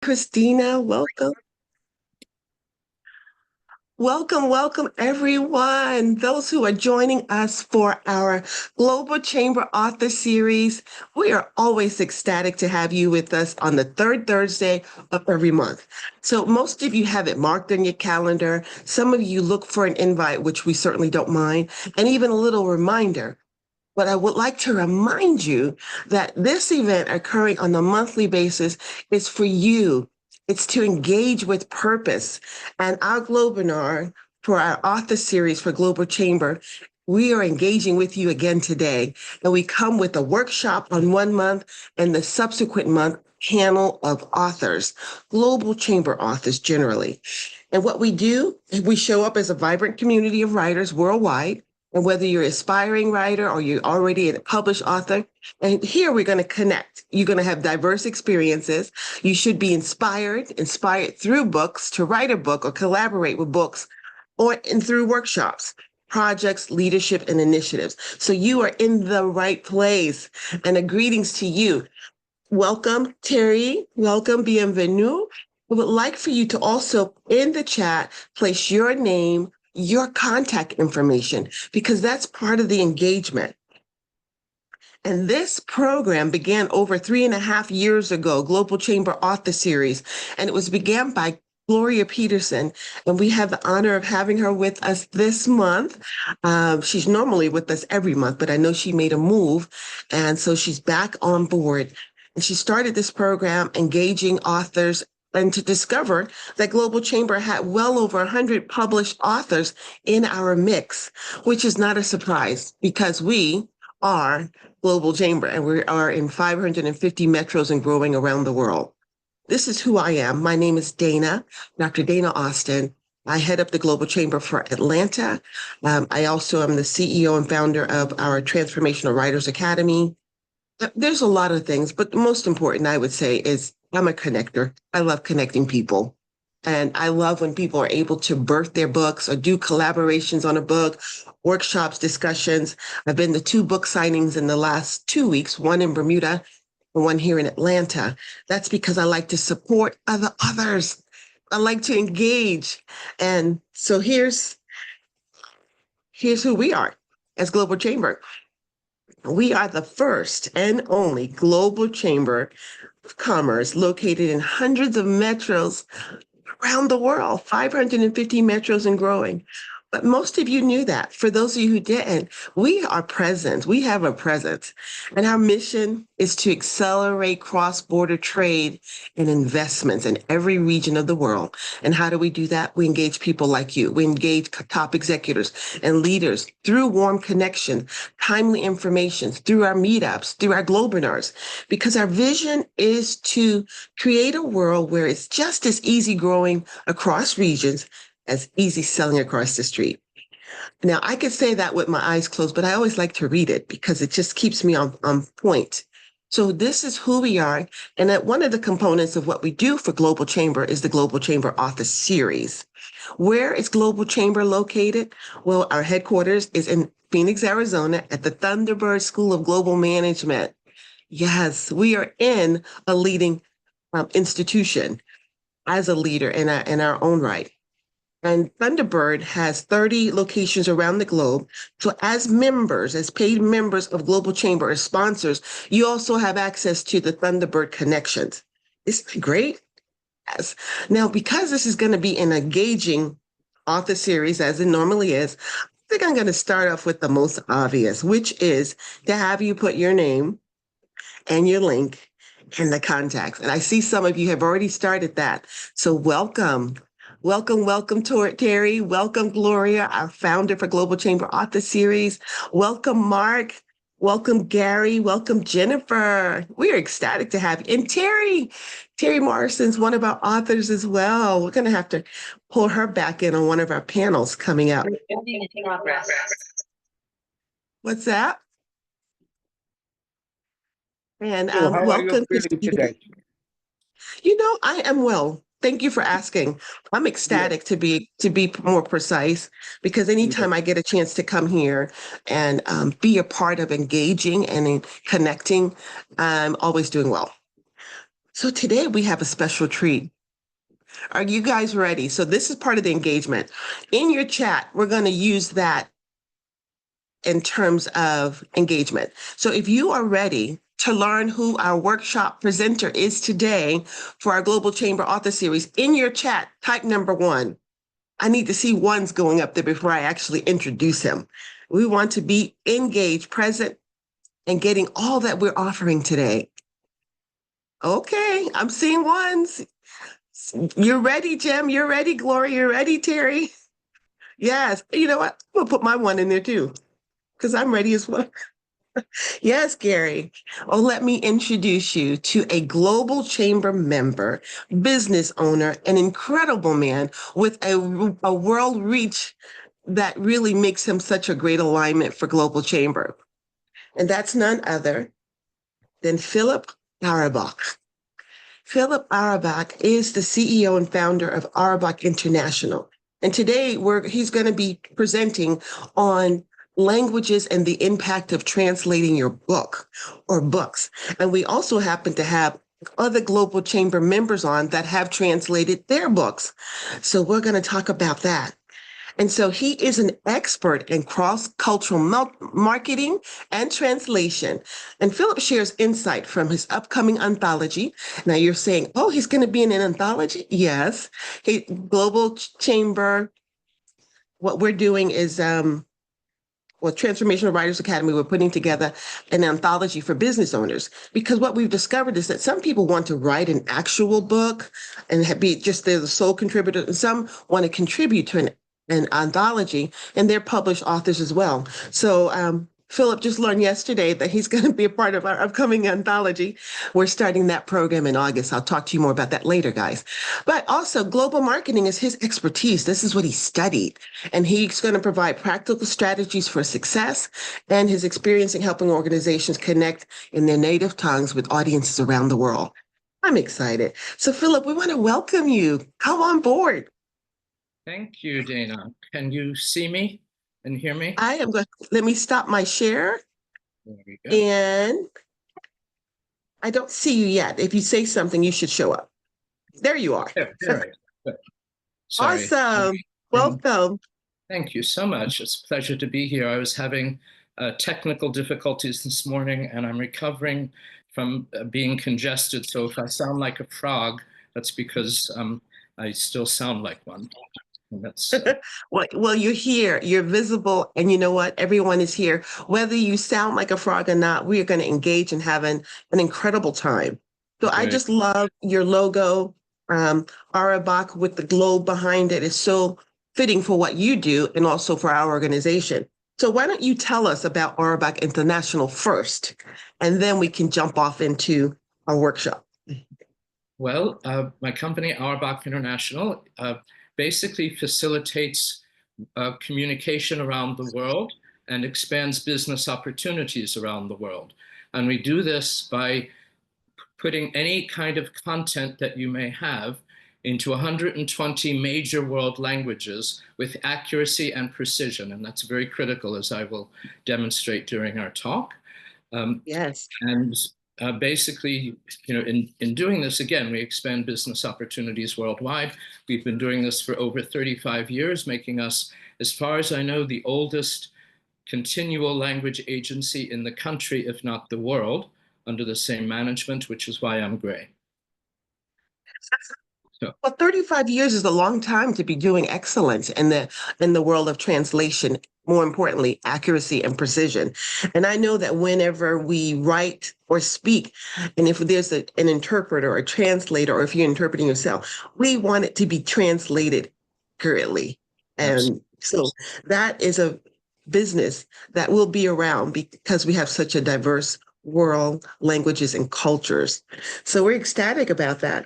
Christina, welcome. Welcome, everyone. Those who are joining us for our Global Chamber Author Series. We are always ecstatic to have you with us on the third Thursday of every month. So most of you have it marked on your calendar. Some of you look for an invite, which we certainly don't mind, and even a little reminder. But I would like to remind you that this event occurring on a monthly basis is for you. It's to engage with purpose. And our Globinar, for our author series for Global Chamber, we are engaging with you again today. And we come with a workshop on 1 month and the subsequent month panel of authors, Global Chamber authors generally. And what we do, we show up as a vibrant community of writers worldwide. And whether you're an aspiring writer or you're already a published author, and here we're going to connect. You're going to have diverse experiences. You should be inspired through books to write a book or collaborate with books and through workshops, projects, leadership, and initiatives. So you are in the right place. And a greetings to you. Welcome, Terry. Welcome, bienvenue. I would like for you to also, in the chat, place your name, your contact information, because that's part of the engagement. And this program began over 3.5 years ago, Global Chamber Author Series, and it was began by Gloria Peterson, and we have the honor of having her with us this month. She's normally with us every month, but I know she made a move, and so she's back on board. And she started this program engaging authors and to discover that Global Chamber had well over 100 published authors in our mix, which is not a surprise because we are Global Chamber and we are in 550 metros and growing around the world. This is who I am. My name is Dana, Dr. Dana Austin. I head up the Global Chamber for Atlanta. I also am the CEO and founder of our Transformational Writers Academy. There's a lot of things, but the most important, I would say, is I'm a connector. I love connecting people. And I love when people are able to birth their books or do collaborations on a book, workshops, discussions. I've been to 2 book signings in the last 2 weeks, one in Bermuda and one here in Atlanta. That's because I like to support others. I like to engage. And so here's who we are as Global Chamber. We are the first and only global chamber of commerce located in hundreds of metros around the world, 550 metros and growing. But most of you knew that. For those of you who didn't, we are present. We have a presence. And our mission is to accelerate cross-border trade and investments in every region of the world. And how do we do that? We engage people like you. We engage top executives and leaders through warm connection, timely information, through our meetups, through our Globinars, because our vision is to create a world where it's just as easy growing across regions as easy selling across the street. Now, I could say that with my eyes closed, but I always like to read it because it just keeps me on point. So this is who we are. And that one of the components of what we do for Global Chamber is the Global Chamber Author Series. Where is Global Chamber located? Well, our headquarters is in Phoenix, Arizona at the Thunderbird School of Global Management. Yes, we are in a leading institution as a leader in our own right. And Thunderbird has 30 locations around the globe. So as members, as paid members of Global Chamber, as sponsors, you also have access to the Thunderbird connections. Isn't that great? Yes. Now, because this is going to be an engaging author series, as it normally is, I think I'm going to start off with the most obvious, which is to have you put your name and your link and the contacts. And I see some of you have already started that. So welcome. Welcome, Terry. Welcome, Gloria, our founder for Global Chamber Author Series. Welcome, Mark. Welcome, Gary. Welcome, Jennifer. We are ecstatic to have you. And Terry Morrison's one of our authors as well. We're going to have to pull her back in on one of our panels coming up. What's that? And So how are you welcome, feeling today? I am well. Thank you for asking. I'm ecstatic to be more precise because anytime I get a chance to come here and be a part of engaging and in connecting, I'm always doing well. So today we have a special treat. Are you guys ready? So this is part of the engagement. In your chat, we're going to use that in terms of engagement. So if you are ready to learn who our workshop presenter is today for our Global Chamber Author Series, in your chat, type number one. I need to see ones going up there before I actually introduce him. We want to be engaged, present, and getting all that we're offering today. Okay, I'm seeing ones. You're ready, Jim. You're ready, Gloria. You're ready, Terry. Yes. You know what? I'm going to put my one in there too, because I'm ready as well. Yes, Gary. Oh, let me introduce you to a Global Chamber member, business owner, an incredible man with a world reach that really makes him such a great alignment for Global Chamber. And that's none other than Philip Auerbach. Philip Auerbach is the CEO and founder of Auerbach International. And today he's going to be presenting on languages and the impact of translating your book or books. And we also happen to have other Global Chamber members on that have translated their books. So we're going to talk about that. And so he is an expert in cross-cultural marketing and translation. And Philip shares insight from his upcoming anthology. Now you're saying, oh, he's going to be in an anthology? Yes. Global Chamber, what we're doing is Transformational Writers Academy, we're putting together an anthology for business owners because what we've discovered is that some people want to write an actual book and be just they're the sole contributor, and some want to contribute to an anthology, and they're published authors as well. So Philip just learned yesterday that he's going to be a part of our upcoming anthology. We're starting that program in August. I'll talk to you more about that later, guys. But also, global marketing is his expertise. This is what he studied. And he's going to provide practical strategies for success and his experience in helping organizations connect in their native tongues with audiences around the world. I'm excited. So, Philip, we want to welcome you. Come on board. Thank you, Dana. Can you see me and hear me? I am going to let me stop my share. There we go. And I don't see you yet. If you say something, you should show up. There you are. There. Sorry. Awesome. Welcome. Thank you so much. It's a pleasure to be here. I was having technical difficulties this morning, and I'm recovering from being congested. So if I sound like a frog, that's because I still sound like one. And that's well, you're here, you're visible, and you know what? Everyone is here. Whether you sound like a frog or not, we are going to engage in having an incredible time. So I just love your logo, Auerbach with the globe behind it is so fitting for what you do and also for our organization. So why don't you tell us about Auerbach International first, and then we can jump off into our workshop. Well, my company, Auerbach International, basically facilitates communication around the world and expands business opportunities around the world. And we do this by putting any kind of content that you may have into 120 major world languages with accuracy and precision. And that's very critical, as I will demonstrate during our talk. Yes. And basically, in doing this, again, we expand business opportunities worldwide. We've been doing this for over 35 years, making us, as far as I know, the oldest continual language agency in the country, if not the world, under the same management, which is why I'm gray. Well, 35 years is a long time to be doing excellence in the world of translation, more importantly, accuracy and precision. And I know that whenever we write or speak, and if there's an interpreter or a translator, or if you're interpreting yourself, we want it to be translated accurately. And so that is a business that will be around because we have such a diverse world, languages, and cultures. So we're ecstatic about that.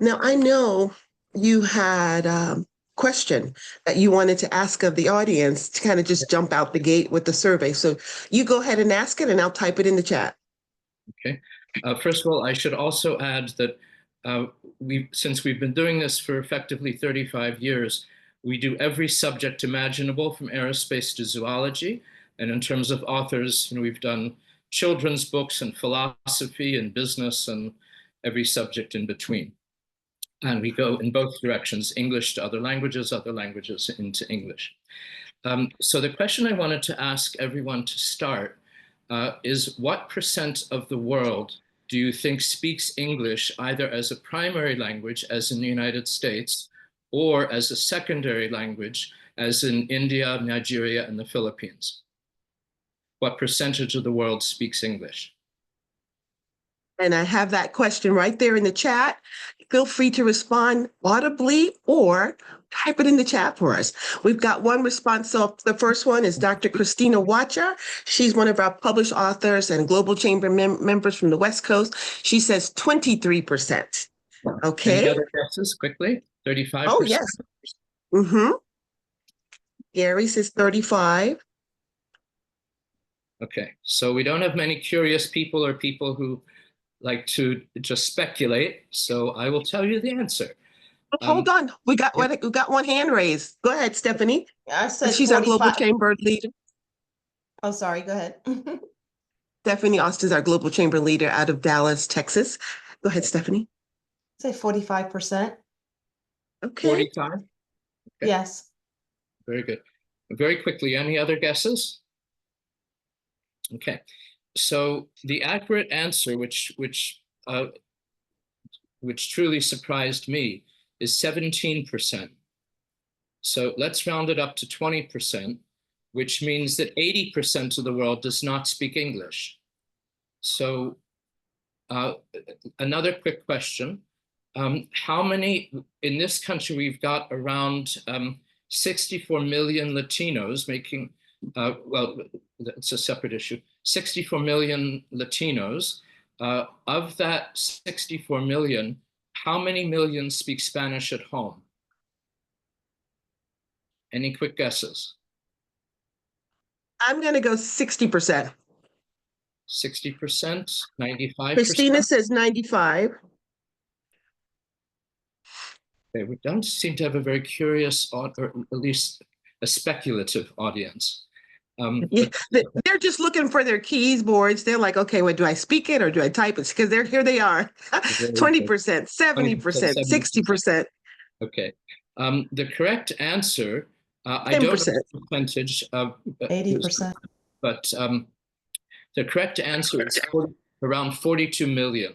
Now, I know you had a question that you wanted to ask of the audience to kind of just jump out the gate with the survey. So you go ahead and ask it, and I'll type it in the chat. Okay. First of all, I should also add that since we've been doing this for effectively 35 years, we do every subject imaginable from aerospace to zoology. And in terms of authors, we've done children's books and philosophy and business and every subject in between. And we go in both directions, English to other languages into English. So the question I wanted to ask everyone to start is what % of the world do you think speaks English either as a primary language, as in the United States, or as a secondary language, as in India, Nigeria, and the Philippines? What % of the world speaks English? And I have that question right there in the chat. Feel free to respond audibly or type it in the chat for us. We've got one response. So the first one is Dr. Christina Watcher. She's one of our published authors and Global Chamber members from the West Coast. She says 23%. Okay. Any other guesses quickly? 35%? Oh, yes. Mm-hmm. Gary says 35. Okay, so we don't have many curious people or people who like to just speculate, so I will tell you the answer. Hold on. We got one hand raised. Go ahead, Stephanie. I said She's our Global 45. Chamber leader. Oh, sorry. Go ahead. Stephanie Austin's our Global Chamber leader out of Dallas, Texas. Go ahead, Stephanie. Say 45%. Okay. 45? Okay. Yes. Very good. Very quickly, any other guesses? Okay, so the accurate answer, which truly surprised me, is 17%. So let's round it up to 20%, which means that 80% of the world does not speak English. So another quick question. How many, in this country, we've got around 64 million Latinos making, well, it's a separate issue, 64 million Latinos. Of that 64 million, how many millions speak Spanish at home? Any quick guesses? I'm going to go 60%. 60%, 95%? Christina says 95. Okay, we don't seem to have a very curious, or at least a speculative audience. Yeah, they're just looking for their keys boards. They're like, okay, what do I speak it or do I type it? Because here they are. 20%, 70%, 60%. Okay. The correct answer, I 10%. don't know the percentage, 80%. but the correct answer is around 42 million.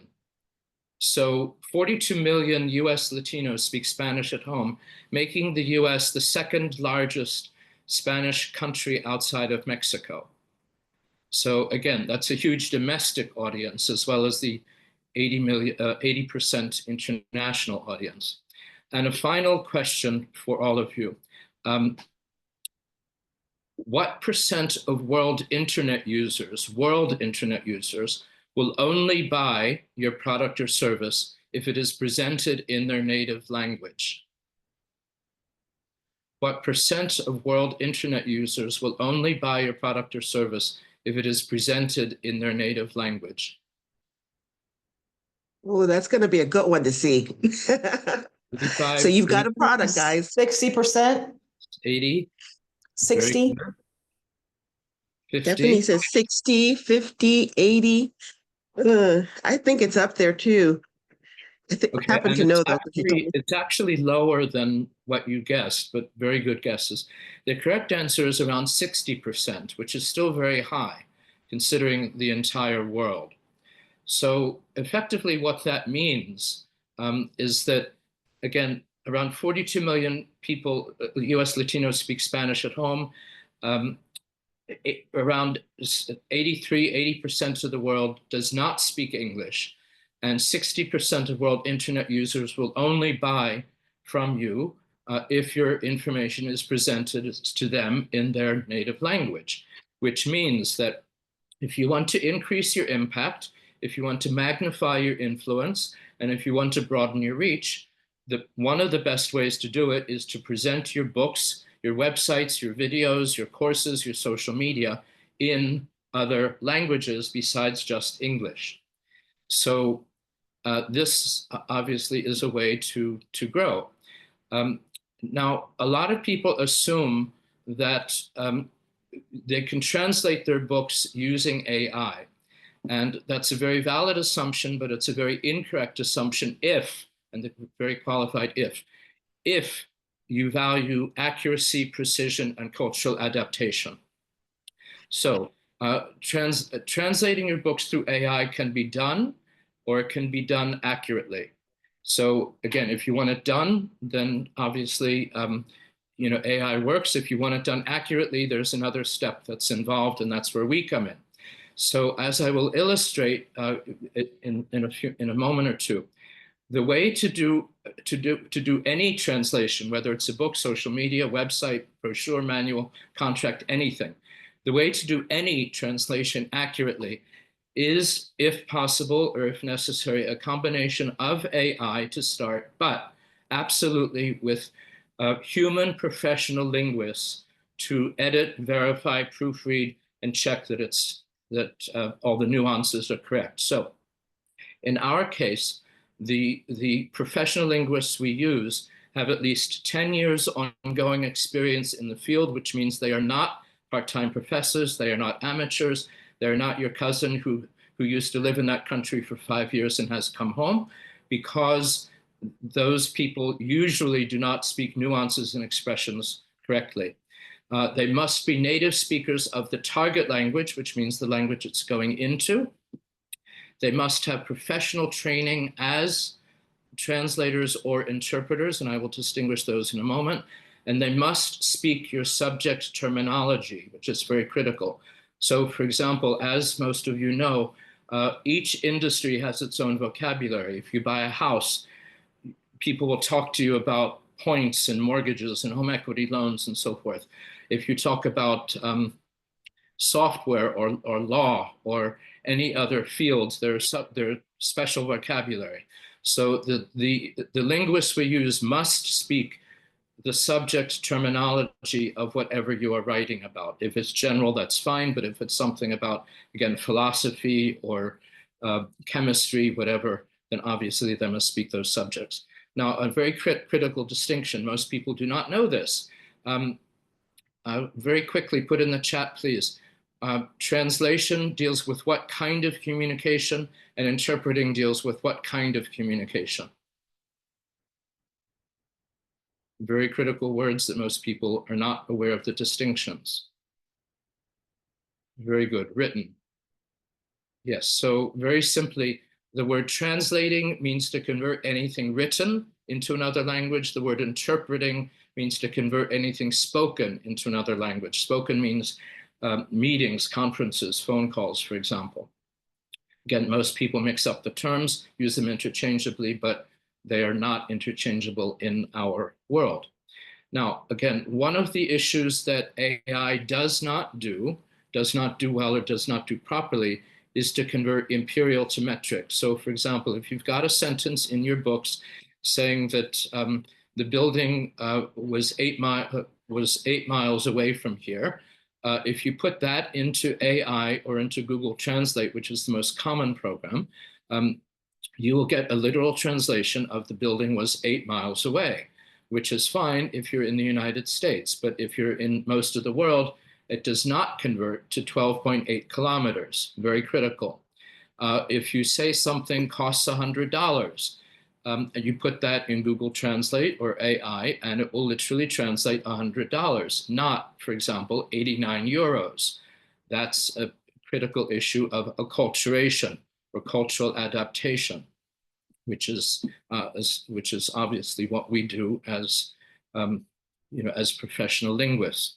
So 42 million US Latinos speak Spanish at home, making the US the second largest Spanish country outside of Mexico. So again, that's a huge domestic audience as well as the 80% international audience. And a final question for all of you. What % of world internet users will only buy your product or service if it is presented in their native language? What % of world internet users will only buy your product or service if it is presented in their native language? Oh, that's going to be a good one to see. So you've got a product, guys. 60%. 80. 60. 50. Stephanie says 60, 50, 80. I think it's up there too. I happen to know that. It's actually lower than what you guessed, but very good guesses. The correct answer is around 60%, which is still very high considering the entire world. So effectively what that means is that, again, around 42 million people, US Latinos speak Spanish at home. Around 80% of the world does not speak English, and 60% of world internet users will only buy from you if your information is presented to them in their native language, which means that if you want to increase your impact, if you want to magnify your influence, and if you want to broaden your reach, one of the best ways to do it is to present your books, your websites, your videos, your courses, your social media in other languages besides just English. So this obviously is a way to grow. Now, a lot of people assume that they can translate their books using AI. And that's a very valid assumption, but it's a very incorrect assumption if, and the very qualified if you value accuracy, precision, and cultural adaptation. So translating your books through AI can be done, or it can be done accurately. So again, if you want it done, then obviously, AI works. If you want it done accurately, there's another step that's involved, and that's where we come in. So as I will illustrate in a moment or two, the way to do any translation, whether it's a book, social media, website, brochure, manual, contract, anything, the way to do any translation accurately is, if possible or if necessary, a combination of AI to start, but absolutely with human professional linguists to edit, verify, proofread, and check that all the nuances are correct. So in our case, the professional linguists we use have at least 10 years ongoing experience in the field, which means they are not part-time professors, they are not amateurs, they're not your cousin who used to live in that country for 5 years and has come home, because those people usually do not speak nuances and expressions correctly. They must be native speakers of the target language, which means the language it's going into. They must have professional training as translators or interpreters, and I will distinguish those in a moment. And they must speak your subject terminology, which is very critical. So for example, as most of you know, each industry has its own vocabulary. If you buy a house, people will talk to you about points and mortgages and home equity loans and so forth. If you talk about software or law or any other fields, there's special vocabulary. So the linguists we use must speak the subject terminology of whatever you are writing about. If it's general, that's fine, but if it's something about, again, philosophy or chemistry, whatever, then obviously they must speak those subjects. Now, a very critical distinction, most people do not know this. Very quickly, put in the chat, please. Translation deals with what kind of communication, and interpreting deals with what kind of communication. Very critical words that most people are not aware of the distinctions. Very good. Written. Yes, so very simply, the word translating means to convert anything written into another language. The word interpreting means to convert anything spoken into another language. Spoken means meetings, conferences, phone calls, for example. Again, most people mix up the terms, use them interchangeably, but they are not interchangeable in our world. Now, again, one of the issues that AI does not do well, or does not do properly, is to convert imperial to metric. So for example, if you've got a sentence in your books saying that the building was 8 miles away from here, if you put that into AI or into Google Translate, which is the most common program, you will get a literal translation of the building was 8 miles away, which is fine if you're in the United States. But if you're in most of the world, it does not convert to 12.8 kilometers, very critical. If you say something costs $100, and you put that in Google Translate or AI, and it will literally translate $100, not, for example, 89 euros. That's a critical issue of acculturation or cultural adaptation, which is obviously what we do as as professional linguists.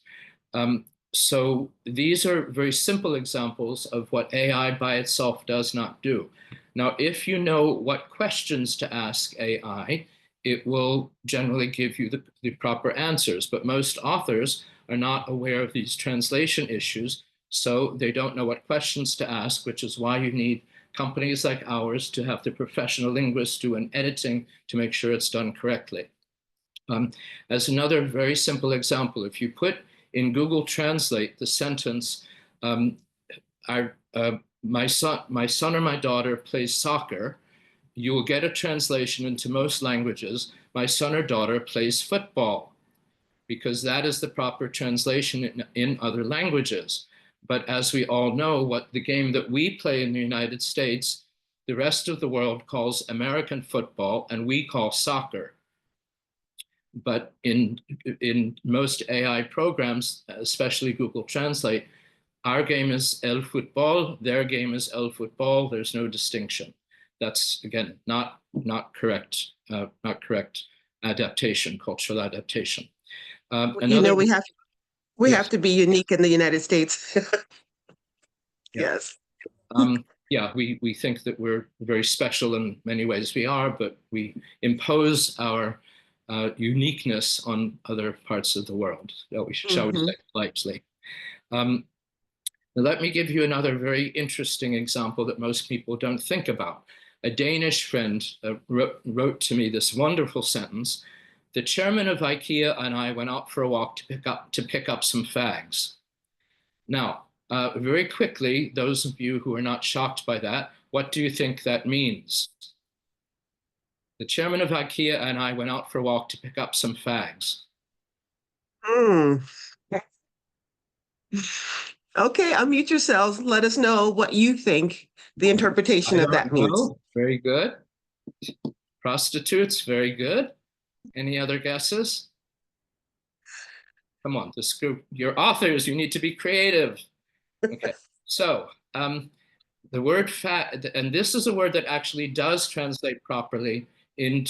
So these are very simple examples of what AI by itself does not do. Now, if you know what questions to ask AI, it will generally give you the proper answers. But most authors are not aware of these translation issues, so they don't know what questions to ask, which is why you need companies like ours to have the professional linguists do an editing to make sure it's done correctly. As another very simple example, if you put in Google Translate the sentence, my son or my daughter plays soccer, you will get a translation into most languages, my son or daughter plays football, because that is the proper translation in other languages. But as we all know, what the game that we play in the United States, the rest of the world calls American football, and we call soccer. But in most AI programs, especially Google Translate, our game is el fútbol, their game is el fútbol. There's no distinction. That's, again, not correct, not correct adaptation, cultural adaptation. You know, we have Yes. to be unique in the United States. Yeah. Yes. Yeah, we think that we're very special in many ways. We are, but we impose our uniqueness on other parts of the world, shall we say, lightly. Now let me give you another very interesting example that most people don't think about. A Danish friend wrote to me this wonderful sentence: "The chairman of IKEA and I went out for a walk to pick up some fags." Now, very quickly, those of you who are not shocked by that, what do you think that means? The chairman of IKEA and I went out for a walk to pick up some fags. Mm. Okay, unmute yourselves. Let us know what you think the interpretation of that means. Very good. Prostitutes, very good. Any other guesses? Come on, this group, you're authors, you need to be creative. Okay, so the word fat, and this is a word that actually does translate properly in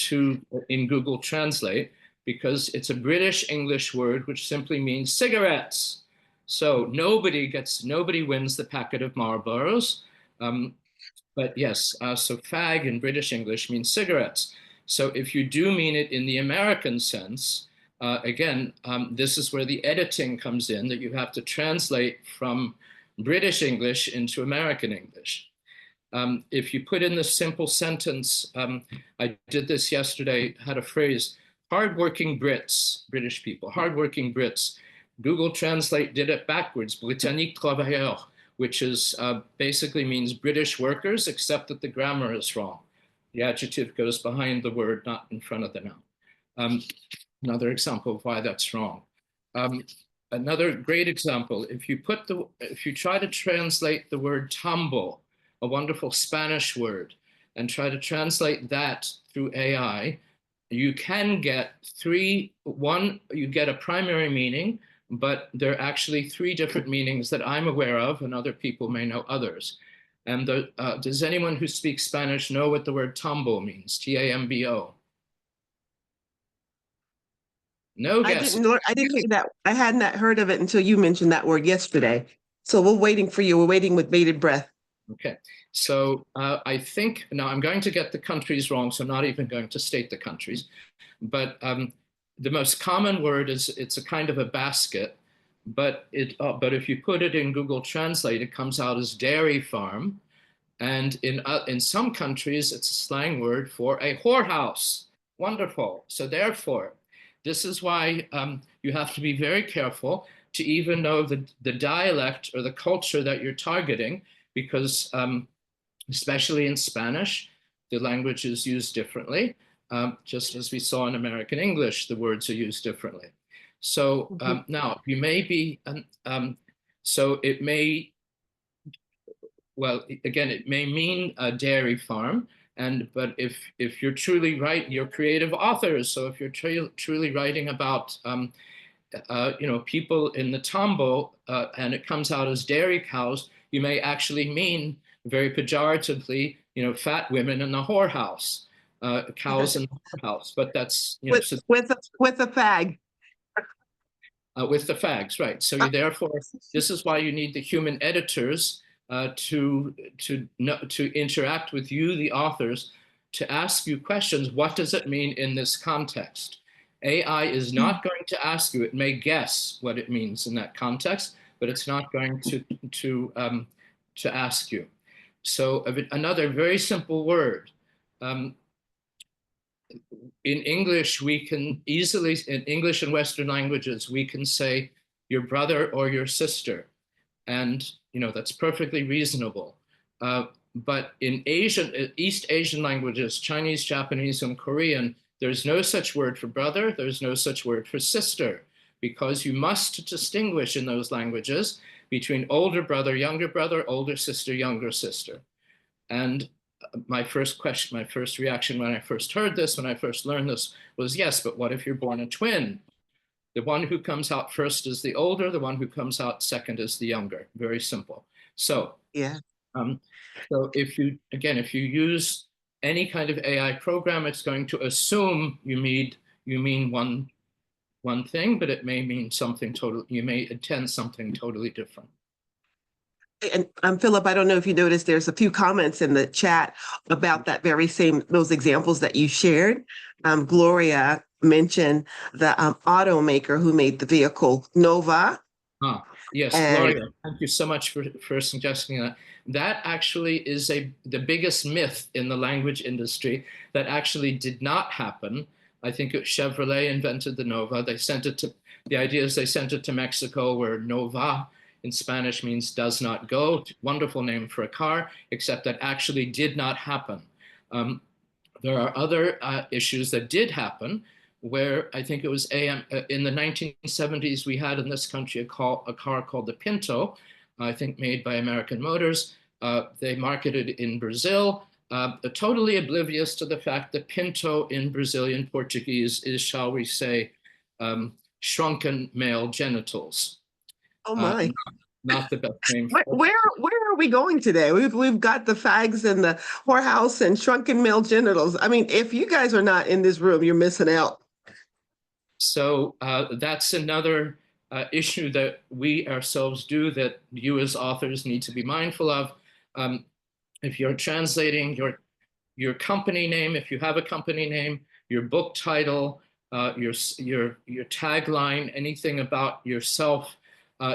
Google Translate, because it's a British English word which simply means cigarettes. So nobody wins the packet of Marlboros. But yes, so fag in British English means cigarettes. So if you do mean it in the American sense, again, this is where the editing comes in, that you have to translate from British English into American English. If you put in the simple sentence, I did this yesterday, had a phrase, hardworking Brits, British people, hardworking Brits. Google Translate did it backwards, Britannique travailleurs, which is basically means British workers, except that the grammar is wrong. The adjective goes behind the word, not in front of the noun. Another example of why that's wrong. Another great example, if you try to translate the word tumble, a wonderful Spanish word, and try to translate that through AI, you can get you get a primary meaning, but there are actually three different meanings that I'm aware of, and other people may know others. And does anyone who speaks Spanish know what the word tambo means? T-A-M-B-O. No guess. I didn't hear that. I had not heard of it until you mentioned that word yesterday. So we're waiting for you. We're waiting with bated breath. Okay, so I think, now I'm going to get the countries wrong, so I'm not even going to state the countries, but the most common word is, it's a kind of a basket, but if you put it in Google Translate, it comes out as dairy farm. And in some countries, it's a slang word for a whorehouse. Wonderful. So therefore, this is why you have to be very careful to even know the dialect or the culture that you're targeting, because especially in Spanish, the language is used differently. Just as we saw in American English, the words are used differently. So now you may be, so it may, well, again, it may mean a dairy farm, but if you're truly you're creative authors. So if you're truly writing about people in the tambo, and it comes out as dairy cows, you may actually mean very pejoratively, fat women in the whorehouse, cows in the whorehouse. But that's with a fag. With the fags, right? So you therefore, this is why you need the human editors to interact with you, the authors, to ask you questions. What does it mean in this context? AI is not going to ask you. It may guess what it means in that context, but it's not going to ask you. So another very simple word. In English, we can easily, in English and Western languages, we can say your brother or your sister. And, that's perfectly reasonable. But in East Asian languages, Chinese, Japanese, and Korean, there's no such word for brother, there's no such word for sister, because you must distinguish in those languages between older brother, younger brother, older sister, younger sister. And my first reaction when I first heard this, when I first learned this, was yes, but what if you're born a twin? The one who comes out first is the older, the one who comes out second is the younger. Very simple. So, Yeah. So if you use any kind of AI program, it's going to assume you mean one thing, but it may mean something total. You may intend something totally different. And Philip, I don't know if you noticed, there's a few comments in the chat about that very same, those examples that you shared. Gloria mentioned the automaker who made the vehicle Nova. Ah, yes, And Gloria, thank you so much for suggesting that. That actually is the biggest myth in the language industry that actually did not happen. I think Chevrolet invented the Nova. The idea is they sent it to Mexico, where Nova in Spanish means does not go. Wonderful name for a car, except that actually did not happen. There are other issues that did happen, where I think it was in the 1970s, we had in this country a car called the Pinto, I think made by American Motors. They marketed in Brazil, totally oblivious to the fact that Pinto in Brazilian Portuguese is, shall we say, shrunken male genitals. oh my. Not the best name for Where are we going today? We've got the fags and the whorehouse and shrunken male genitals. I mean, if you guys are not in this room, you're missing out. So that's another issue that we ourselves do, that you as authors need to be mindful of. If you're translating your company name, if you have a company name, your book title, your tagline, anything about yourself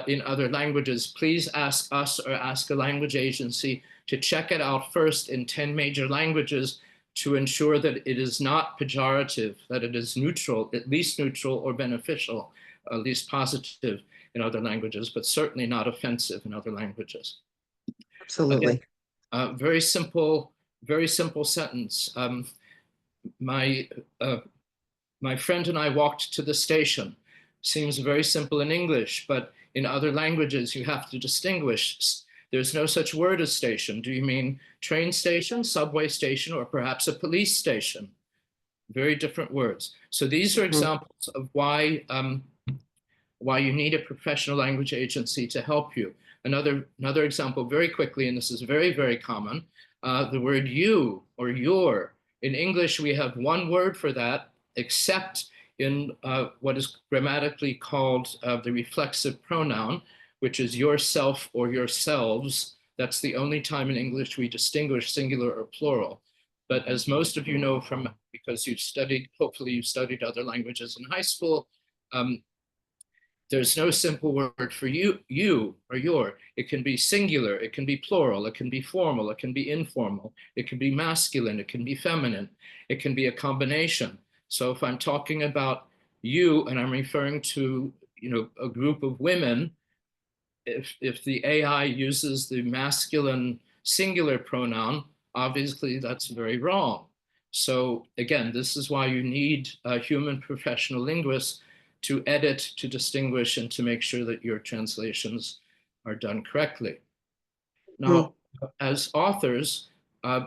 in other languages, please ask us or ask a language agency to check it out first in 10 major languages to ensure that it is not pejorative, that it is neutral, at least neutral or beneficial, at least positive in other languages, but certainly not offensive in other languages. Absolutely. Again, very simple sentence. My friend and I walked to the station. Seems very simple in English, but in other languages, you have to distinguish. There's no such word as station. Do you mean train station, subway station, or perhaps a police station? Very different words. So these are examples of why you need a professional language agency to help you. Another example, very quickly, and this is very, very common, the word you or your. In English, we have one word for that, except in what is grammatically called the reflexive pronoun, which is yourself or yourselves. That's the only time in English we distinguish singular or plural. But as most of you know because hopefully you've studied other languages in high school, there's no simple word for you or your. It can be singular, it can be plural, it can be formal, it can be informal, it can be masculine, it can be feminine, it can be a combination. So if I'm talking about you and I'm referring to, a group of women, if the AI uses the masculine singular pronoun, obviously that's very wrong. So again, this is why you need human professional linguists to edit, to distinguish, and to make sure that your translations are done correctly. Now, as authors,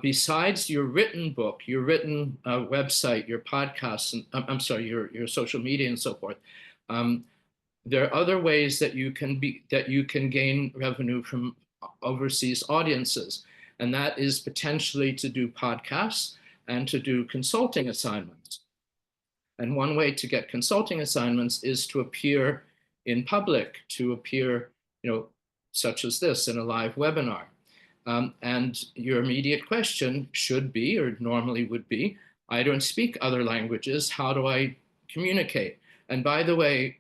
besides your written book, your written website, your podcasts, and I'm sorry, your social media and so forth, there are other ways that you can gain revenue from overseas audiences, and that is potentially to do podcasts and to do consulting assignments. And one way to get consulting assignments is to appear in public, to appear, such as this in a live webinar. And your immediate question should be, or normally would be, I don't speak other languages. How do I communicate? And by the way,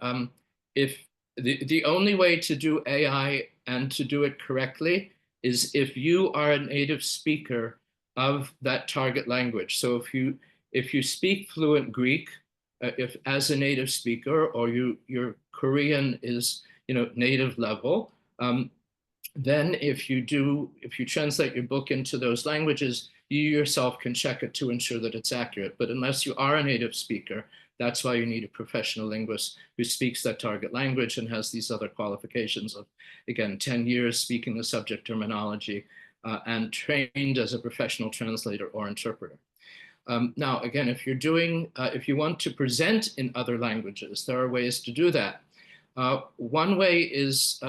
if the only way to do AI and to do it correctly is if you are a native speaker of that target language. So if you speak fluent Greek, if as a native speaker, or your Korean is native level, then if you translate your book into those languages, you yourself can check it to ensure that it's accurate. But unless you are a native speaker, That's why you need a professional linguist who speaks that target language and has these other qualifications of, again, 10 years speaking the subject terminology and trained as a professional translator or interpreter. Now, again, if you want to present in other languages, there are ways to do that. One way is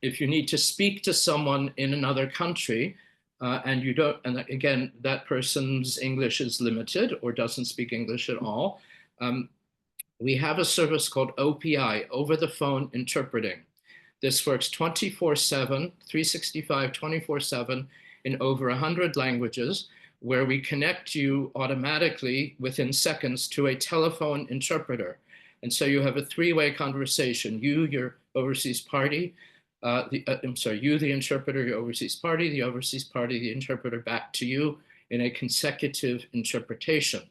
if you need to speak to someone in another country and you don't, and again, that person's English is limited or doesn't speak English at all, we have a service called OPI, over the phone interpreting. This works 24/7, 365, 24/7 in over 100 languages, where we connect you automatically within seconds to a telephone interpreter. And so you have a three-way conversation. You, your overseas party, you, the interpreter, your overseas party, the overseas party, the interpreter, back to you in a consecutive interpretation.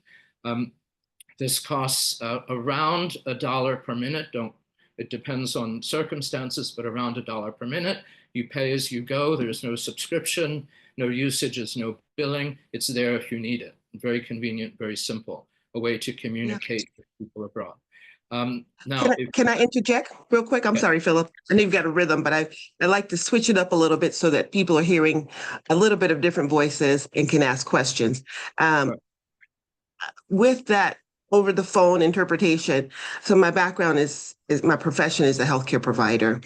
This costs around $1 per minute. It depends on circumstances, but around $1 per minute. You pay as you go. There's no subscription, no usages, no billing. It's there if you need it. Very convenient, very simple, a way to communicate with people abroad. Now, can I interject real quick? I'm sorry, Philip. I know you've got a rhythm, but I like to switch it up a little bit so that people are hearing a little bit of different voices and can ask questions. With that over the phone interpretation, so my background is my profession is a healthcare provider.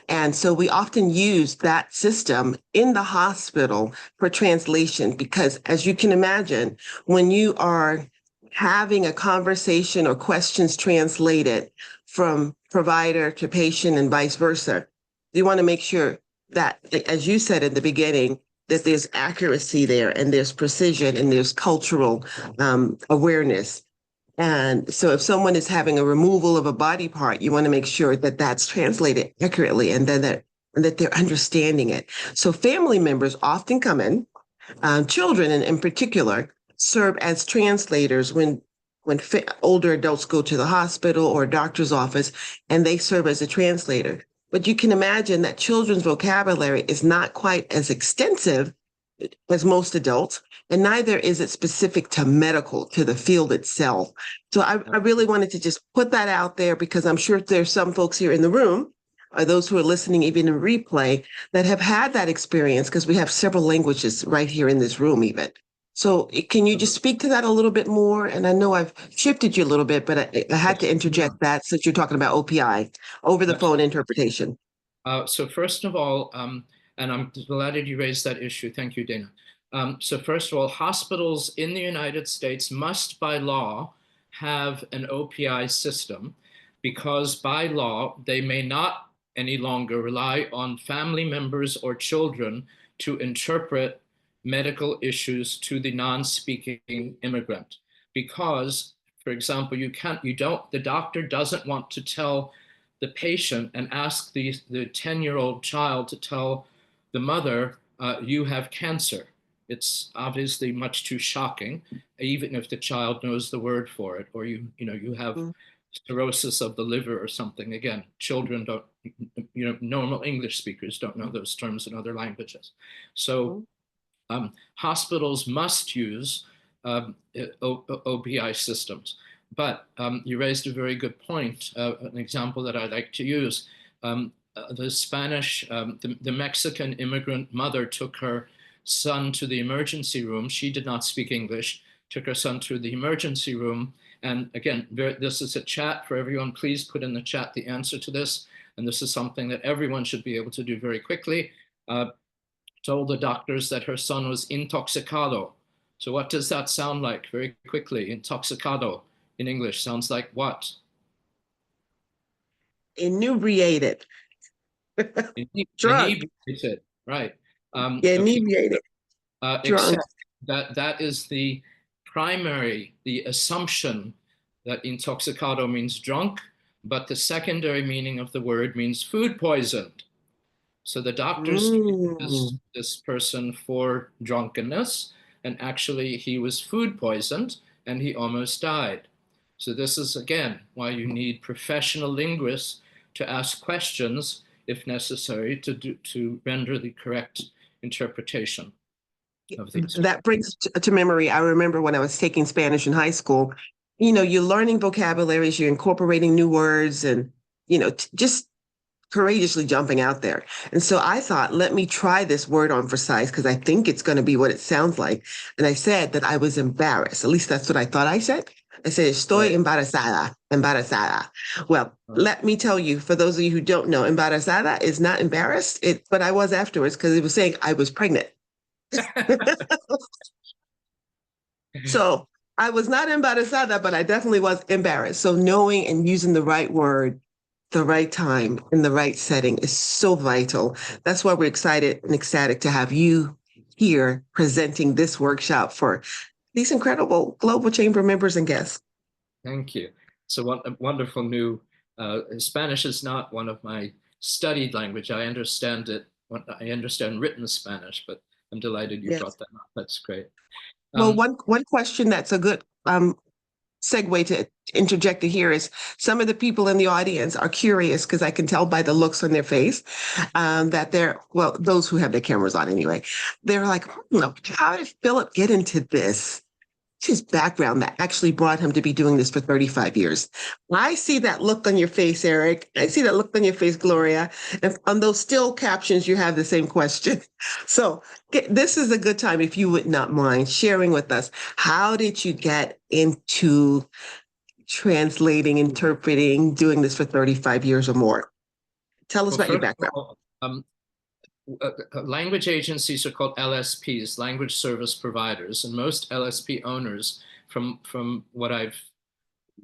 And so we often use that system in the hospital for translation, because as you can imagine, when you are having a conversation or questions translated from provider to patient and vice versa, you want to make sure that, as you said in the beginning, that there's accuracy there and there's precision and there's cultural awareness. And so if someone is having a removal of a body part, you want to make sure that that's translated accurately and that they're understanding it. So family members often come in, children in particular, serve as translators when older adults go to the hospital or doctor's office, and they serve as a translator. But you can imagine that children's vocabulary is not quite as extensive as most adults, and neither is it specific to medical, to the field itself. So I really wanted to just put that out there, because I'm sure there's some folks here in the room, or those who are listening even in replay, that have had that experience, because we have several languages right here in this room even. So can you just speak to that a little bit more? And I know I've shifted you a little bit, but I had to interject that since you're talking about OPI, over the phone interpretation. So first of all, and I'm delighted you raised that issue. Thank you, Dana. So first of all, hospitals in the United States must by law have an OPI system, because by law, they may not any longer rely on family members or children to interpret medical issues to the non-speaking immigrant. Because, for example, the doctor doesn't want to tell the patient and ask the 10-year-old child to tell the mother, you have cancer. It's obviously much too shocking, even if the child knows the word for it, or you have cirrhosis of the liver or something. Again, children don't, normal English speakers don't know those terms in other languages. So hospitals must use OPI systems. But you raised a very good point, an example that I like to use. The Mexican immigrant mother took her son to the emergency room. She did not speak English, took her son to the emergency room. And again, this is a chat for everyone. Please put in the chat the answer to this. And this is something that everyone should be able to do very quickly. Told the doctors that her son was intoxicado. So what does that sound like? Very quickly, intoxicado in English sounds like what? Inebriated. Drunk. Inebriated, right. Inebriated. Except that is the assumption that intoxicado means drunk, but the secondary meaning of the word means food poisoned. So the doctors treated this person for drunkenness, and actually he was food poisoned and he almost died. So this is, again, why you need professional linguists to ask questions, if necessary, to render the correct interpretation of these. That brings to memory, I remember when I was taking Spanish in high school, you're learning vocabularies, you're incorporating new words and, just courageously jumping out there. And so I thought, let me try this word on for size because I think it's going to be what it sounds like. And I said that I was embarrassed. At least that's what I thought I said. I said, estoy Right. embarazada, embarazada. Well, let me tell you, for those of you who don't know, embarazada is not embarrassed, but I was afterwards because it was saying I was pregnant. So I was not embarazada, but I definitely was embarrassed. So knowing and using the right word, the right time, in the right setting is so vital. That's why we're excited and ecstatic to have you here presenting this workshop for these incredible Global Chamber members and guests. Thank you. So a wonderful new, Spanish is not one of my studied language. I understand it. I understand written Spanish, but I'm delighted you Yes. brought that up. That's great. Well, one question that's a good segue to interject here is some of the people in the audience are curious because I can tell by the looks on their face that well, those who have their cameras on anyway, they're like, how did Philip get into this? His background that actually brought him to be doing this for 35 years. I see that look on your face, Eric. I see that look on your face, Gloria. And on those still captions, you have the same question. So this is a good time, if you would not mind sharing with us, how did you get into translating, interpreting, doing this for 35 years or more? Tell us Well, about your first of background. all, language agencies are called LSPs, language service providers, and most LSP owners, from what I've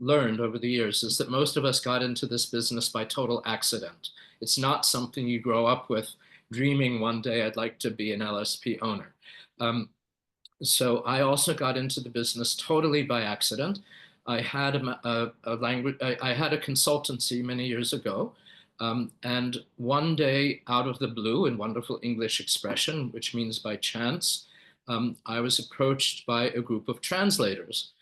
learned over the years, is that most of us got into this business by total accident. It's not something you grow up with dreaming one day I'd like to be an LSP owner. So I also got into the business totally by accident. I had a language, I had a consultancy many years ago. And one day, out of the blue, in wonderful English expression, which means by chance, I was approached by a group of translators.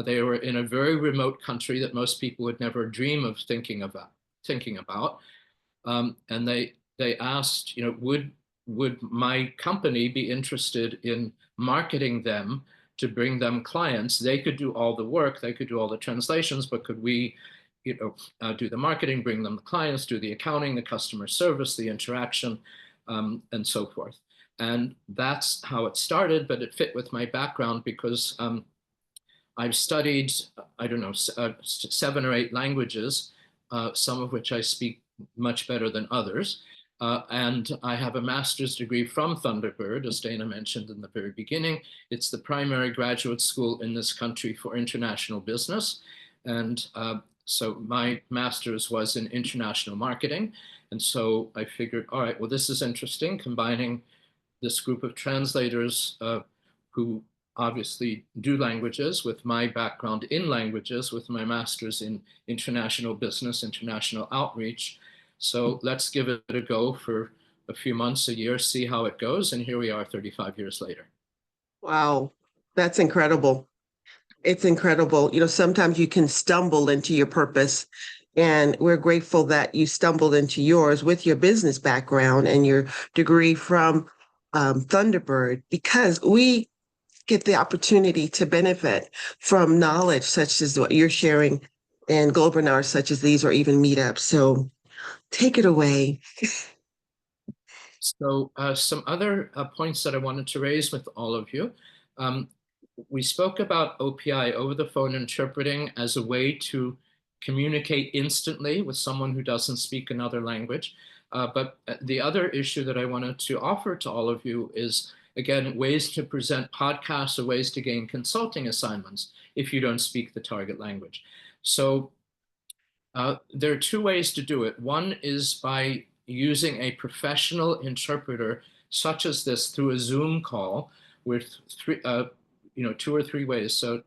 They were in a very remote country that most people would never dream of thinking about. And they asked, would my company be interested in marketing them to bring them clients? They could do all the work, they could do all the translations, but could we, do the marketing, bring them the clients, do the accounting, the customer service, the interaction, and so forth. And that's how it started, but it fit with my background because I've studied, I don't know, 7 or 8 languages, some of which I speak much better than others. And I have a master's degree from Thunderbird, as Dana mentioned in the very beginning. It's the primary graduate school in this country for international business. And so my master's was in international marketing. And so I figured, all right, well, this is interesting, combining this group of translators who obviously do languages with my background in languages, with my master's in international business, international outreach. So let's give it a go for a few months, a year, see how it goes. And here we are 35 years later. Wow, that's incredible. It's incredible. Sometimes you can stumble into your purpose. And we're grateful that you stumbled into yours with your business background and your degree from Thunderbird, because we get the opportunity to benefit from knowledge such as what you're sharing and Globinar such as these, or even meetups. So take it away. So some other points that I wanted to raise with all of you. We spoke about OPI, over the phone interpreting, as a way to communicate instantly with someone who doesn't speak another language. But the other issue that I wanted to offer to all of you is, again, ways to present podcasts or ways to gain consulting assignments if you don't speak the target language. So there are 2 ways to do it. One is by using a professional interpreter such as this through a Zoom call with 2 or 3 ways. So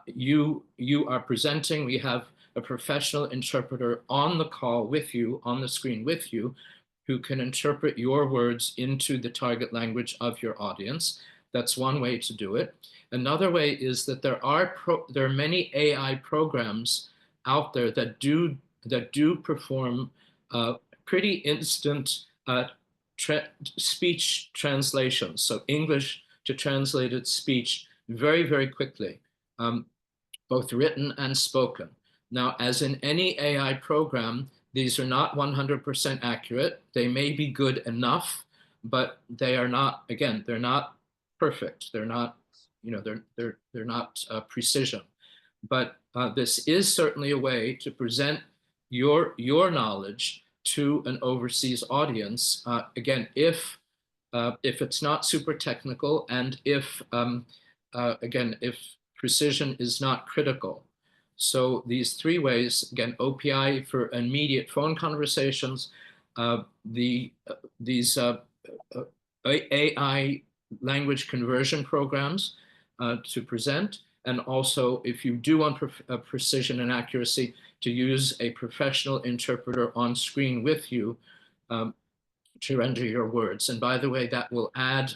you are presenting, we have a professional interpreter on the call with you, on the screen with you, who can interpret your words into the target language of your audience. That's one way to do it. Another way is that there are many AI programs out there that do perform pretty instant speech translations, so English to translated speech very, very quickly. both written and spoken. Now, as in any AI program, these are not 100% accurate. They may be good enough, but they are not, again, they're not perfect. They're not, they're not precision. But this is certainly a way to present your knowledge to an overseas audience. Again, if it's not super technical, and if again, if precision is not critical. So these three ways, again, OPI for immediate phone conversations, these AI language conversion programs to present, and also if you do want precision and accuracy, to use a professional interpreter on screen with you to render your words. And by the way, that will add,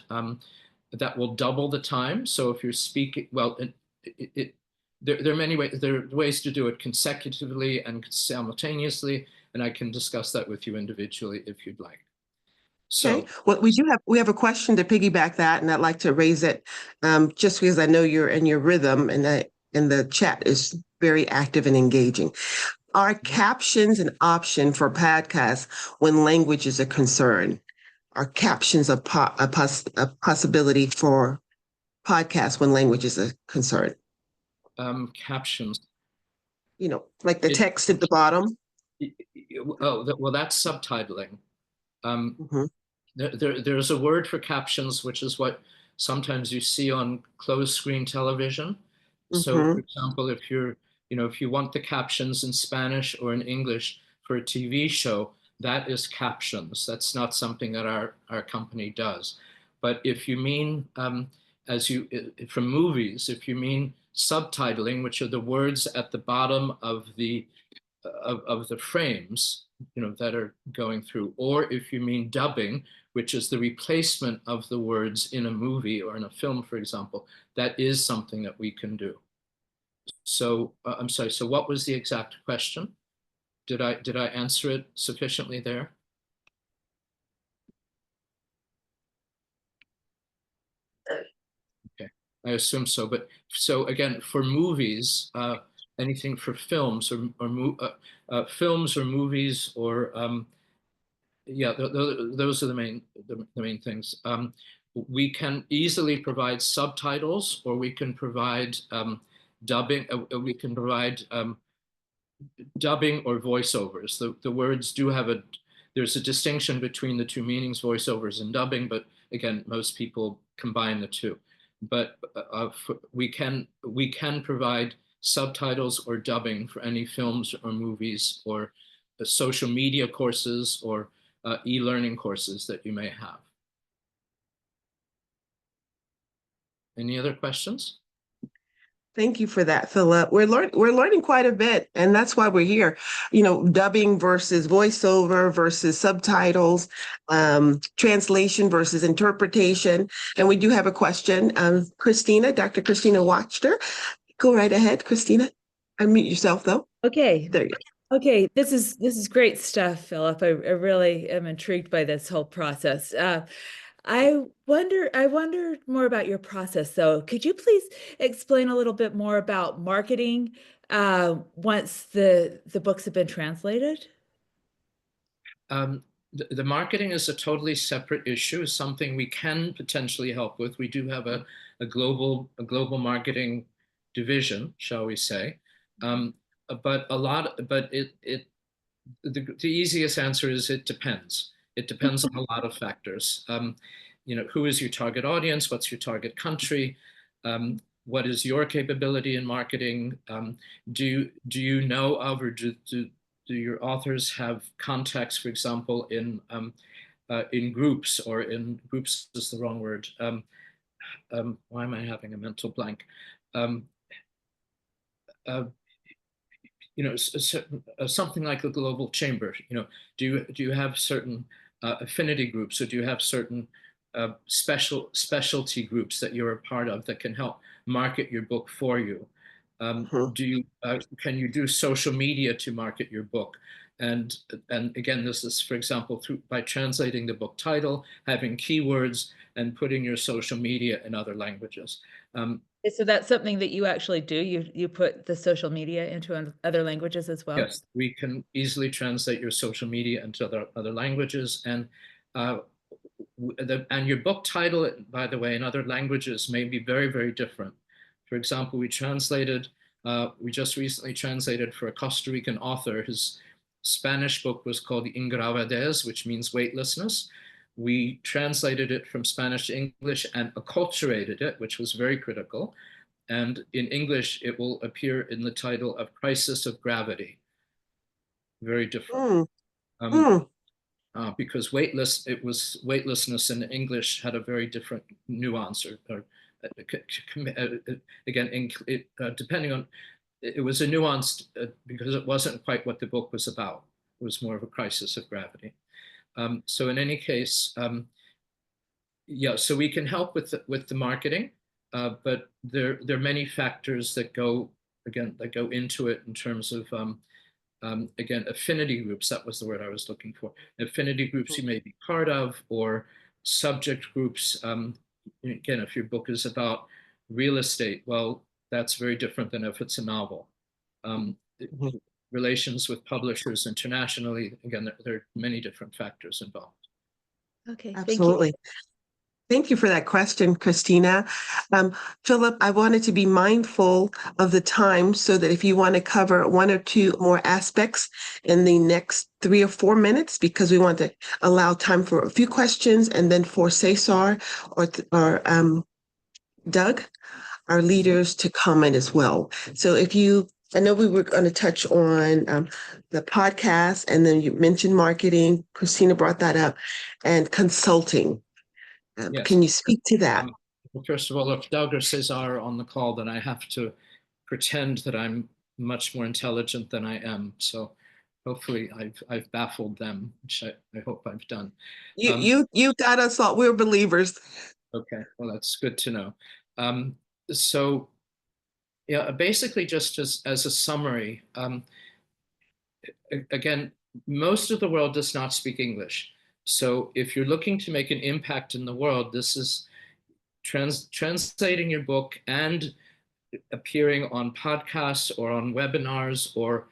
that will double the time. So if you're speaking, well, there are many ways, there are ways to do it consecutively and simultaneously, and I can discuss that with you individually if you'd like. So, okay, well, we have a question to piggyback that, and I'd like to raise it just because I know you're in your rhythm, and the chat is very active and engaging. Are captions an option for podcasts when languages are concerned? Are captions a possibility for podcasts when languages are concerned? captions. Like the text at the bottom. Well, that's subtitling. Mhm. There's a word for captions, which is what sometimes you see on closed screen television. So, for example, if you want the captions in Spanish or in English for a TV show, that is captions. That's not something that our company does. But if you mean, from movies, if you mean subtitling, which are the words at the bottom of the frames, that are going through, or if you mean dubbing, which is the replacement of the words in a movie or in a film, for example, that is something that we can do. So I'm sorry, so what was the exact question? Did I answer it sufficiently there? Okay, I assume so. But so again, for movies, anything for films or films or movies, or yeah, those are the main things. We can easily provide subtitles, or we can provide dubbing. We can provide dubbing or voiceovers. The words do have there's a distinction between the two meanings, voiceovers and dubbing, but again, most people combine the two. But we can provide subtitles or dubbing for any films or movies, or social media courses, or e-learning courses that you may have. Any other questions? Thank you for that, Philip. We're learning quite a bit, and that's why we're here. Dubbing versus voiceover versus subtitles, translation versus interpretation. And we do have a question. Christina, Dr. Christina Wachter. Go right ahead, Christina. Unmute yourself, though. Okay. There you go. Okay, this is great stuff, Philip. I really am intrigued by this whole process. I wonder more about your process, though. Could you please explain a little bit more about marketing once the books have been translated? The marketing is a totally separate issue, something we can potentially help with. We do have a global marketing division, shall we say. But the easiest answer is it depends. It depends on a lot of factors. Who is your target audience? What's your target country? What is your capability in marketing? Do you know of, or do your authors have contacts, for example, in groups, or in groups is the wrong word. Why am I having a mental blank? Something like the Global Chamber. Do you have certain affinity groups, or do you have certain specialty groups that you're a part of that can help market your book for you? Can you do social media to market your book? And again, this is, for example, by translating the book title, having keywords, and putting your social media in other languages. So that's something that you actually do? You put the social media into other languages as well? Yes, we can easily translate your social media into other languages, and uh, and your book title, by the way, in other languages may be very, very different. For example, we just recently translated for a Costa Rican author. His Spanish book was called Ingravidez, which means weightlessness. We translated it from Spanish to English and acculturated it, which was very critical. And in English, it will appear in the title of Crisis of Gravity. Very different. Mm, Um, mm. because weightlessness in English had a very different nuance, or again, depending on, it was a nuance because it wasn't quite what the book was about. It was more of a crisis of gravity. So in any case, yeah, so we can help with the marketing, but there are many factors that go into it in terms of again, affinity groups. That was the word I was looking for. Affinity groups you may be part of, or subject groups. Again, if your book is about real estate, well, that's very different than if it's a novel. Mhm. Relations with publishers internationally, again, there are many different factors involved. Okay, thank you. Absolutely. Thank you for that question, Christina. Philip, I wanted to be mindful of the time so that if you want to cover one or two more aspects in the next 3 or 4 minutes, because we want to allow time for a few questions, and then for Cesar or Doug, our leaders, to comment as well. So I know we were going to touch on the podcast, and then you mentioned marketing. Christina brought that up, and consulting. Yes. Can you speak to that? Well, first of all, if Doug or Cesar are on the call, then I have to pretend that I'm much more intelligent than I am. So hopefully I've baffled them, which I hope I've done. You got us all. We're believers. Okay, well, that's good to know. So yeah, basically just as a summary, again, most of the world does not speak English. So if you're looking to make an impact in the world, this is translating your book and appearing on podcasts or on webinars or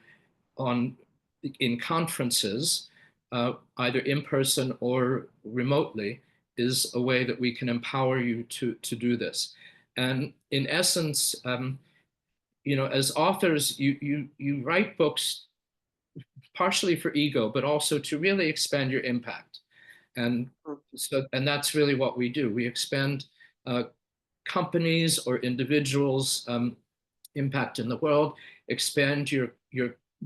in conferences, either in person or remotely, is a way that we can empower you to do this. And in essence, as authors, you write books partially for ego, but also to really expand your impact. And that's really what we do. We expand companies or individuals' impact in the world, expand your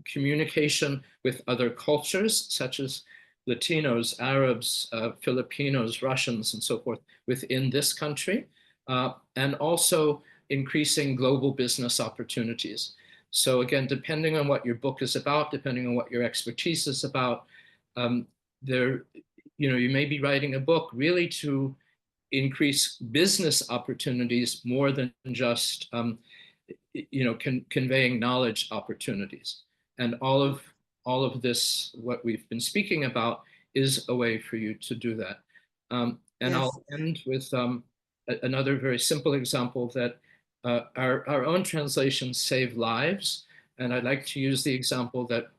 communication with other cultures, such as Latinos, Arabs, Filipinos, Russians, and so forth within this country, and also increasing global business opportunities. So again, depending on what your book is about, depending on what your expertise is about, you may be writing a book really to increase business opportunities more than just conveying knowledge opportunities. And all of this, what we've been speaking about, is a way for you to do that. And Yes. I'll end with another very simple example that our own translations save lives. And I'd like to use the example that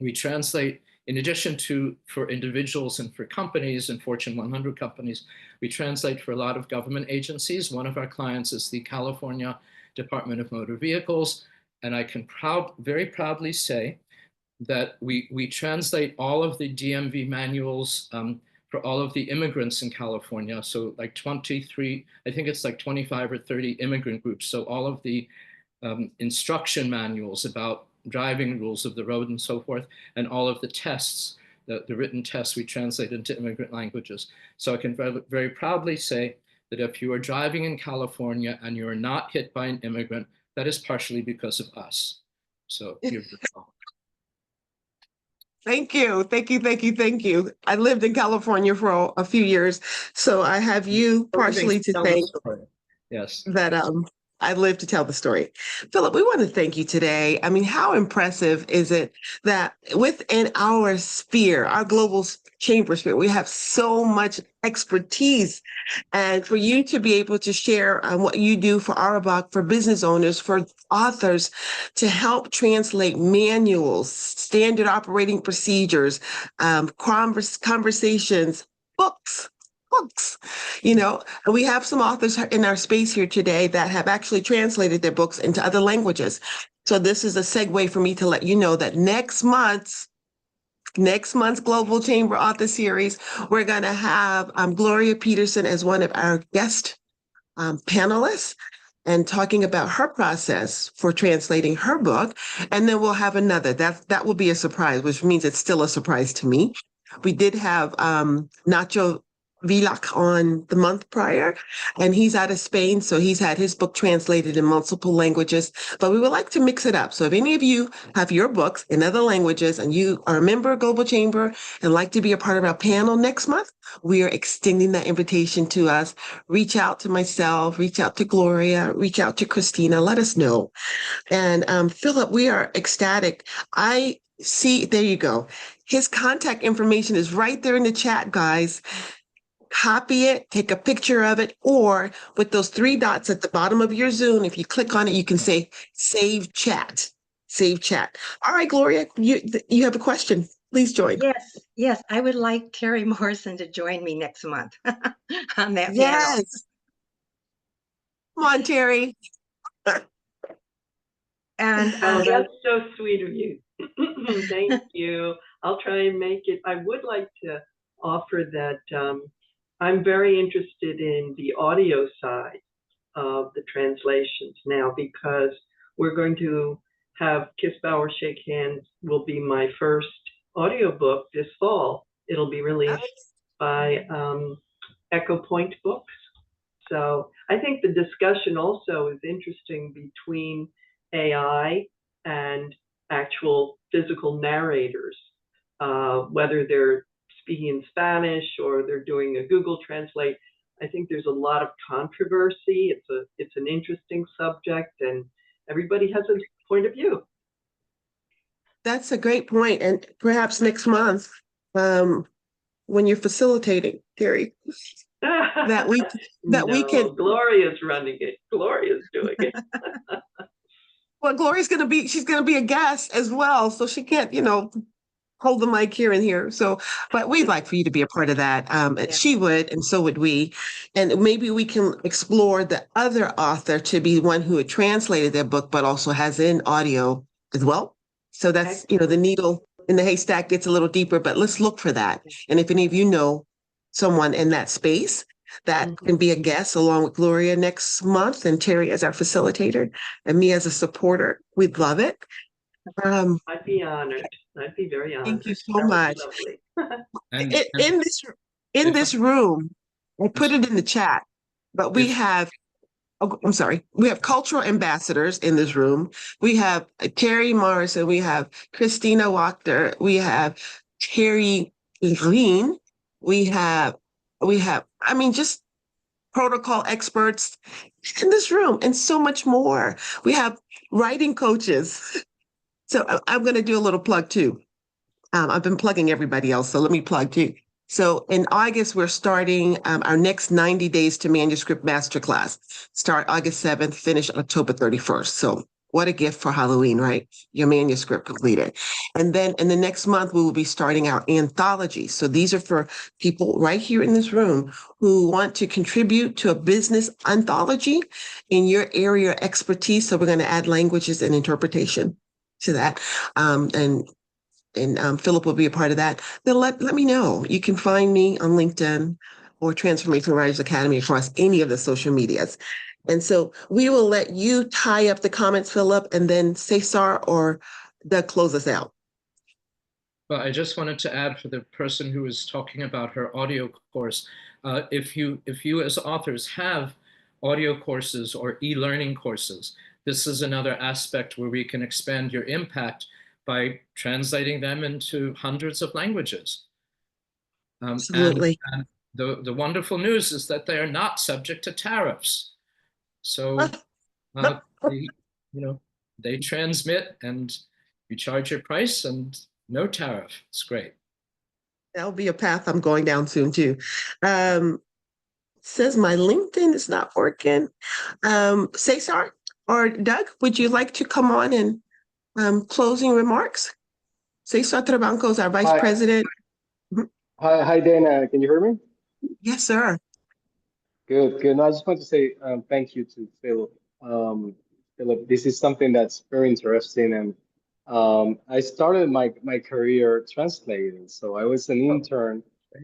we translate, in addition to for individuals and for companies and Fortune 100 companies, we translate for a lot of government agencies. One of our clients is the California Department of Motor Vehicles. And I can very proudly say that we translate all of the DMV manuals for all of the immigrants in California. So like 23, I think it's like 25 or 30 immigrant groups. So all of the instruction manuals about driving rules of the road and so forth, and all of the tests, the written tests, we translate into immigrant languages. So I can very proudly say that if you are driving in California and you are not hit by an immigrant, that is partially because of us. So you're welcome. Thank you. Thank you. Thank you. Thank you. I lived in California for a few years, so I have you partially to thank. Yes. That I live to tell the story. Philip, we want to thank you today. I mean, how impressive is it that within our sphere, our global chamber sphere, we have so much expertise. And for you to be able to share what you do for Auerbach, for business owners, for authors, to help translate manuals, standard operating procedures, conversations, books. And we have some authors in our space here today that have actually translated their books into other languages. So this is a segue for me to let you know that next month's Global Chamber Author Series, we're going to have Gloria Peterson as one of our guest panelists and talking about her process for translating her book. And then we'll have another. That will be a surprise, which means it's still a surprise to me. We did have Nacho Vilac on the month prior, and he's out of Spain, so he's had his book translated in multiple languages. But we would like to mix it up. So if any of you have your books in other languages and you are a member of Global Chamber and like to be a part of our panel next month, we are extending that invitation to us. Reach out to myself, reach out to Gloria, reach out to Christina, let us know. And Philip, we are ecstatic. I see, there you go. His contact information is right there in the chat, guys. Copy it, take a picture of it, or with those three dots at the bottom of your Zoom, if you click on it, you can say save chat. Save chat. All right, Gloria, you have a question. Please join. Yes, I would like Terry Morrison to join me next month on that panel. Yes. Come on, Terry. And Oh, that's so sweet of you. Thank you. I'll try and make it. I would like to offer that I'm very interested in the audio side of the translations now, because we're going to have Kiss Bauer Shake Hands will be my first audiobook this fall. It'll be released by Echo Point Books. So I think the discussion also is interesting between AI and actual physical narrators, whether they're speaking in Spanish or they're doing a Google Translate. I think there's a lot of controversy. It's an interesting subject, and everybody has a point of view. That's a great point. And perhaps next month, when you're facilitating, Terry, that we can. Gloria's running it. Gloria's doing it. Well, Gloria's she's gonna be a guest as well, so she can't, hold the mic here and here. So, but we'd like for you to be a part of that. Yeah. She would, and so would we. And maybe we can explore the other author to be one who had translated their book, but also has it in audio as well. So that's, the needle in the haystack gets a little deeper, but let's look for that. And if any of you know someone in that space that can be a guest along with Gloria next month, and Terry as our facilitator and me as a supporter, we'd love it. I'd be honored. I'd be very honored. Thank you so much. And In this room, I put it in the chat, but we have, I'm sorry, we have cultural ambassadors in this room. We have Terry Morrison, we have Christina Wachter, we have Terry Green, we have, just protocol experts in this room, and so much more. We have writing coaches. So I'm going to do a little plug too. I've been plugging everybody else, so let me plug too. So in August, we're starting our next 90 Days to Manuscript Masterclass. Start August 7th, finish October 31st. So what a gift for Halloween, right? Your manuscript completed. And then in the next month, we will be starting our anthology. So these are for people right here in this room who want to contribute to a business anthology in your area of expertise. So we're going to add languages and interpretation to that. And Philip will be a part of that. Then let me know. You can find me on LinkedIn or Transformation Writers Academy across any of the social medias. And so we will let you tie up the comments, Philip, and then Cesar or Doug close us out. Well, I just wanted to add for the person who was talking about her audio course, if you as authors have audio courses or e-learning courses, this is another aspect where we can expand your impact by translating them into hundreds of languages. Absolutely. And the wonderful news is that they are not subject to tariffs. So they, they transmit and you charge your price and no tariff. It's great. That'll be a path I'm going down soon too. Says my LinkedIn is not working. Cesar or Doug, would you like to come on and closing remarks? Cesar Trabanco is our Vice Hi. President. Hi, Dana. Can you hear me? Yes, sir. Good. No, I just want to say thank you to Philip. Philip, this is something that's very interesting, and I started my career translating. So I was an intern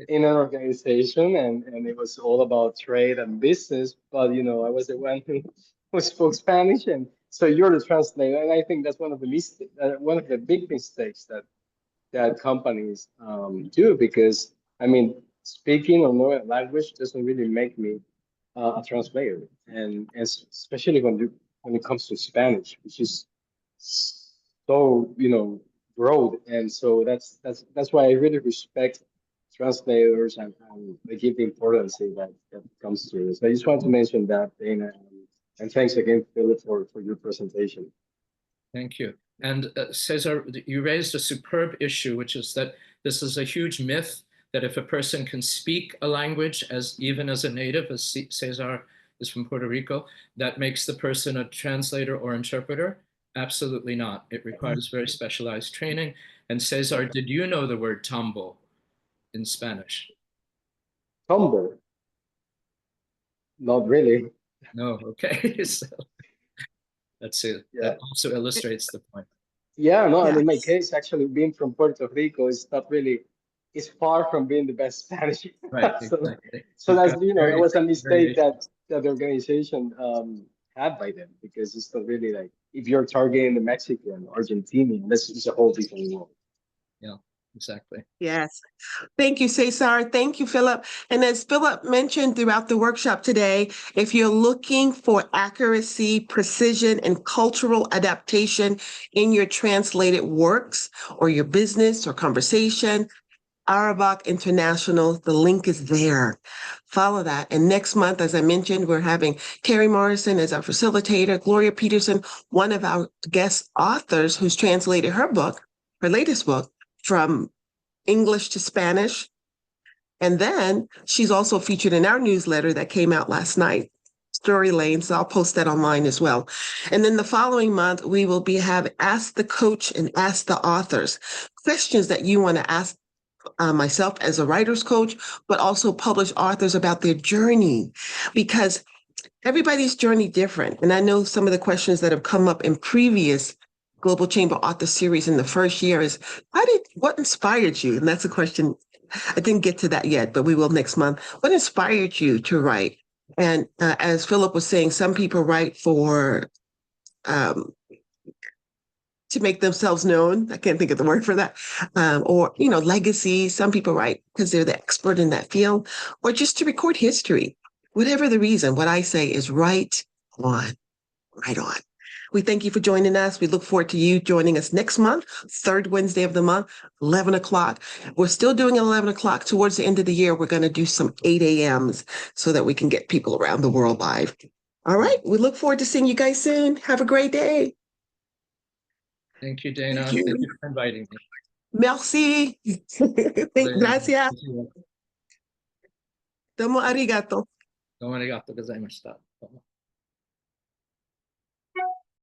in an organization, and it was all about trade and business. But I was the one who spoke Spanish, and so you're the translator. And I think that's one of the big mistakes that companies do, because I mean, speaking another language doesn't really make me a translator, and especially when it comes to Spanish, which is so broad, and so that's why I really respect translators, and I give the importance that comes to it. So I just want to mention that, Dana, and thanks again, Philip, for your presentation. Thank you. And Cesar, you raised a superb issue, which is that this is a huge myth that if a person can speak a language even as a native, as Cesar is from Puerto Rico, that makes the person a translator or interpreter. Absolutely not. It requires very specialized training. And Cesar, did you know the word tambo in Spanish? Tambo? Not really. No, okay. So that's it. Yeah. That also illustrates the point. Yeah, no, and in my Yes. case, actually being from Puerto Rico is not really, it's far from being the best Spanish. Right, so, exactly. so that's, got that was a very mistake that the organization had by them, because it's not really like, if you're targeting the Mexican, Argentinian, this is a whole different world. Yeah, exactly. Yes. Thank you, Cesar. Thank you, Philip. And as Philip mentioned throughout the workshop today, if you're looking for accuracy, precision, and cultural adaptation in your translated works or your business or conversation, Auerbach International, the link is there. Follow that. And next month, as I mentioned, we're having Terry Morrison as our facilitator, Gloria Peterson, one of our guest authors who's translated her latest book, from English to Spanish. And then she's also featured in our newsletter that came out last night, Story Lane. So I'll post that online as well. And then the following month, we will have Ask the Coach and Ask the Authors, questions that you want to ask myself as a writer's coach, but also published authors about their journey, because everybody's journey different. And I know some of the questions that have come up in previous Global Chamber Author Series in the first year is, what inspired you? And that's a question, I didn't get to that yet, but we will next month. What inspired you to write? And as Philip was saying, some people write to make themselves known. I can't think of the word for that. Or, legacy. Some people write because they're the expert in that field, or just to record history. Whatever the reason, what I say is write on. We thank you for joining us. We look forward to you joining us next month, third Wednesday of the month, 11 o'clock. We're still doing 11 o'clock. Towards the end of the year, we're going to do some 8 a.m.s so that we can get people around the world live. All right. We look forward to seeing you guys soon. Have a great day. Thank you, Dana. Thank you. Thank you for inviting me. Merci. Gracias. Domo arigato. どうもありがとうございました。